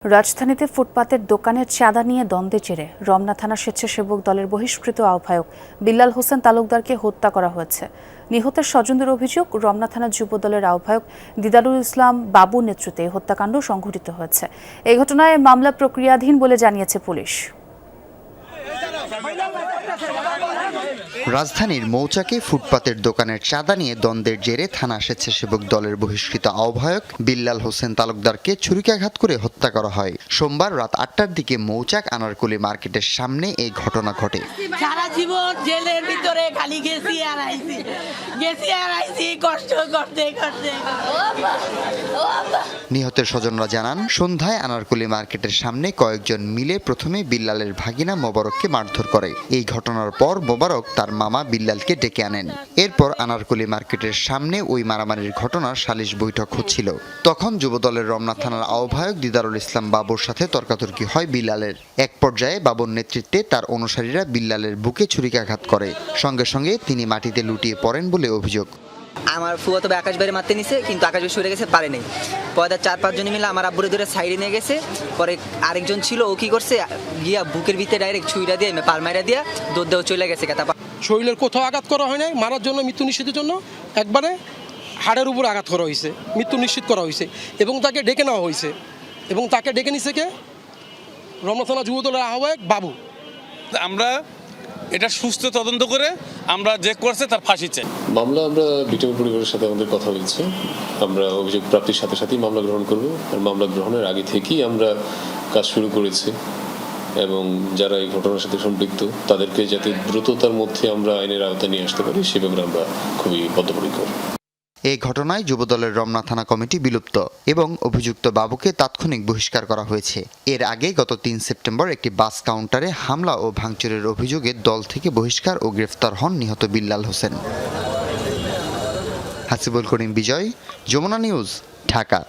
রাজধানীতে ফুটপাতের দোকানের চাঁদা নিয়ে দ্বন্দ্বের জেরে রমনা থানা স্বেচ্ছাসেবক দলের বহিষ্কৃত আহ্বায়ক বিল্লাল হোসেন তালুকদারকে হত্যা করা হয়েছে। নিহতের স্বজনদের অভিযোগ, রমনা থানা যুব দলের আহ্বায়ক দিদারুল ইসলাম বাবুর নেতৃত্বে এই হত্যাকাণ্ড সংঘটিত হয়েছে। এই ঘটনায় মামলা প্রক্রিয়াধীন বলে জানিয়েছে পুলিশ। রাজধানীর মৌচাকে ফুটপাতের দোকানের চাঁদা নিয়ে দ্বন্দ্বের জেরে থানা স্বেচ্ছাসেবক দলের বহিষ্কৃত আহ্বায়ক বিল্লাল হোসেন তালুকদারকে ছুরিকাঘাত করে হত্যা করা হয়। সোমবার রাত 8টার দিকে মৌচাক আনারকুলি মার্কেটের সামনে এই ঘটনা ঘটে। সারা জীবন জেলের ভিতরে খালি গেছি আর আইছি কষ্ট করতে করতে। নিহতের স্বজনরা জানান, সন্ধ্যায় আনারকুলি মার্কেটের সামনে কয়েকজন মিলে প্রথমে বিল্লালের ভাগিনা মোবারককে মারধর করে। এই ঘটনার পর মোবারক তার মামা বিল্লালকে ডেকে আনেন। এরপর আনারকুলি মার্কেটের সামনে ওই মারামারির ঘটনার সালিশ বৈঠক হচ্ছিল। তখন যুবদলের রমনা থানার আহ্বায়ক দিদারুল ইসলাম বাবুর সাথে তর্কাতর্কি হয় বিল্লালের। এক পর্যায়ে বাবুর নেতৃত্বে তার অনুসারীরা বিল্লালের বুকে ছুরিকাঘাত করে। সঙ্গে সঙ্গে তিনি মাটিতে লুটিয়ে পড়েন বলে অভিযোগ। আমার ফুয়া তবে আকাশ বাইরে মারতে নিছে, কিন্তু আকাশ বাইরে সরে গেছে, পারে নাই। পরে 4-5 জন মিলে আমার আব্বুরে ধরে সাইডে নিয়ে গেছে। পরে আরেকজন ছিল, ও কি করছে, গিয়া বুকের ভিতরে ডাইরেক্ট ছুরিটা দিয়ে পাল মাইরা দিয়া দৌড় দেওয়া চলে গেছে। শরীরের কোথাও আঘাত করা হয় নাই, মারার জন্য মৃত্যু নিশ্চিতের জন্য একবারে হাড়ের উপর আঘাত করা হয়েছে, মৃত্যু নিশ্চিত করা হয়েছে এবং তাকে ডেকে নেওয়া হয়েছে। এবং তাকে ডেকে নিছে কে? রমনা থানা যুবদলের আহ্বায়ক বাবু। আমরা এটা সুস্থ তদন্ত করে আমরা যে করছে তার ফাঁসি চাই। মামলা আমরা বিটল পরিবারের সাথে আমাদের কথা হয়েছে। আমরা অভিযোগ প্রাপ্তির সাথে সাথেই মামলা গ্রহণ করব। আর মামলা গ্রহণের আগে থেকেই আমরা কাজ শুরু করেছি এবং যারা এই ঘটনার সাথে সম্পৃক্ত তাদেরকে যাতে দ্রুততার মধ্যে আমরা আইনের আওতায় নিয়ে আসতে পারি সে ব্যাপারে আমরা খুবই বদ্ধপরিকর। এই ঘটনায় যুবদলের রমনা থানা কমিটি বিলুপ্ত এবং অভিযুক্ত বাবুকে তাৎক্ষণিক বহিষ্কার করা হয়েছে। এর আগে গত 3 সেপ্টেম্বর একটি বাস কাউন্টারে হামলা ও ভাঙচুরের অভিযোগে দল থেকে বহিষ্কার ও গ্রেফতার হন নিহত বিল্লাল হোসেন। হাসিবুল করিম বিজয়, যমুনা নিউজ, ঢাকা।